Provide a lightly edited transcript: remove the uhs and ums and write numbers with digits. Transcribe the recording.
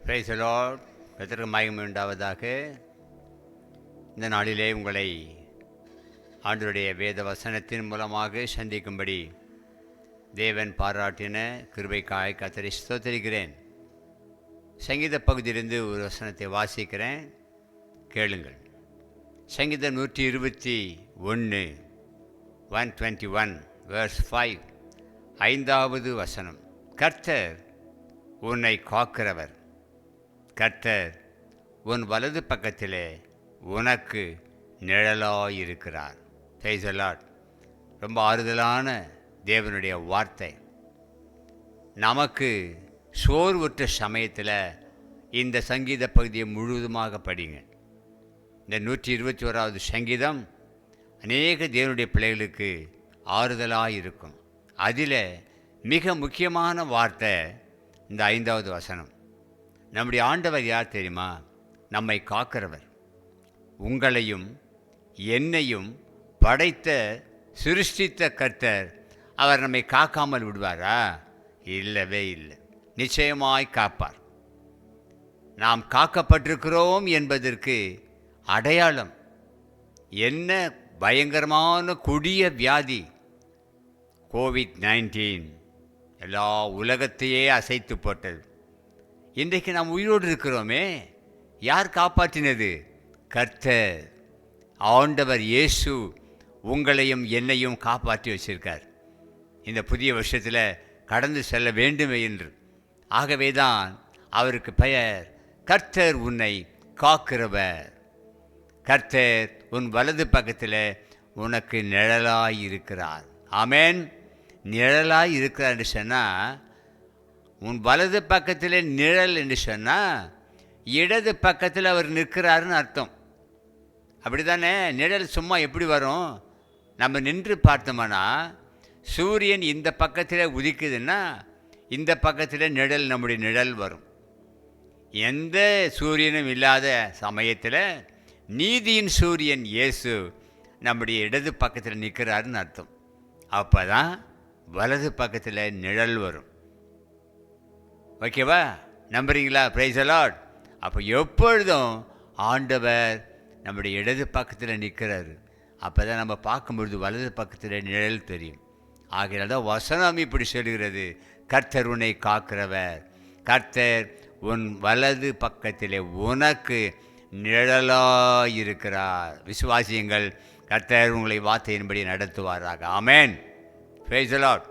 Price the Lord. கர்த்தருக்கு மகிமை உண்டாவதாக. இந்த நாளிலே உங்களை ஆண்டவருடைய வேத வசனத்தின் மூலமாக சந்திக்கும்படி தேவன் பாராட்டின கிருபைக்காய் கர்த்தரை ஸ்தோத்திரிக்கிறேன். சங்கீத பகுதியிலிருந்து ஒரு வசனத்தை வாசிக்கிறேன், கேளுங்கள். சங்கீதம் 121 verse 5, 5வது வசனம். கர்த்தர் உன்னை காக்கிறவர், கர்த்தர் உன் வலது பக்கத்திலே உனக்கு நிழலாயிருக்கிறார். Price the Lord. ரொம்ப ஆறுதலான தேவனுடைய வார்த்தை. நமக்கு சோர்வுற்ற சமயத்தில் இந்த சங்கீத பகுதியை முழுவதுமாக படிங்க. இந்த 121வது சங்கீதம் அநேக தேவனுடைய பிள்ளைகளுக்கு ஆறுதலாக இருக்கும். அதில் மிக முக்கியமான வார்த்தை இந்த 5வது வசனம். நம்முடைய ஆண்டவர் யார் தெரியுமா? நம்மை காக்கிறவர். உங்களையும் என்னையும் படைத்த சிருஷ்டித்த கர்த்தர் அவர் நம்மை காக்காமல் விடுவாரா? இல்லவே இல்லை. நிச்சயமாய் காப்பார். நாம் காக்கப்பட்டிருக்கிறோம் என்பதற்கு அடையாளம் என்ன? பயங்கரமான கொடிய வியாதி COVID-19 எல்லா உலகத்தையே அசைத்து போட்டது. இன்றைக்கு நாம் உயிரோடு இருக்கிறோமே. யார் காப்பாற்றினது? கர்த்தர், ஆண்டவர் இயேசு உங்களையும் என்னையும் காப்பாற்றி வச்சிருக்கார். இந்த புதிய வருஷத்தில் கடந்து செல்ல வேண்டுமே என்று. ஆகவே தான் அவருக்கு பெயர் கர்த்தர் உன்னை காக்கிறவர். கர்த்தர் உன் வலது பக்கத்தில் உனக்கு நிழலாய் இருக்கிறார். ஆமேன். நிழலாய் இருக்கிறார் என்று சொன்னால், உன் வலது பக்கத்தில் நிழல் என்று சொன்னால் இடது பக்கத்தில் அவர் நிற்கிறாருன்னு அர்த்தம். அப்படி தானே? நிழல் சும்மா எப்படி வரும்? நம்ம நின்று பார்த்தோம்னா சூரியன் இந்த பக்கத்தில் உதிக்குதுன்னா இந்த பக்கத்தில் நிழல், நம்முடைய நிழல் வரும். எந்த சூரியனும் இல்லாத சமயத்தில் நீதியின் சூரியன் இயேசு நம்முடைய இடது பக்கத்தில் நிற்கிறாருன்னு அர்த்தம். அப்போ தான் வலது பக்கத்தில் நிழல் வரும். ஓகேவா? நம்புறீங்களா? Price the Lord. அப்போ எப்பொழுதும் ஆண்டவர் நம்முடைய இடது பக்கத்தில் நிற்கிறாரு. அப்போ தான் நம்ம பார்க்கும்பொழுது வலது பக்கத்தில் நிழல் தெரியும். ஆகையால் தான் வசனம் இப்படி சொல்கிறது, கர்த்தர் உன்னை காக்கிறவர், கர்த்தர் உன் வலது பக்கத்தில் உனக்கு நிழலாயிருக்கிறார். விசுவாசியுங்கள், கர்த்தர் உங்களை வார்த்தையின்படி நடத்துவாராக. ஆமேன். Praise the Lord.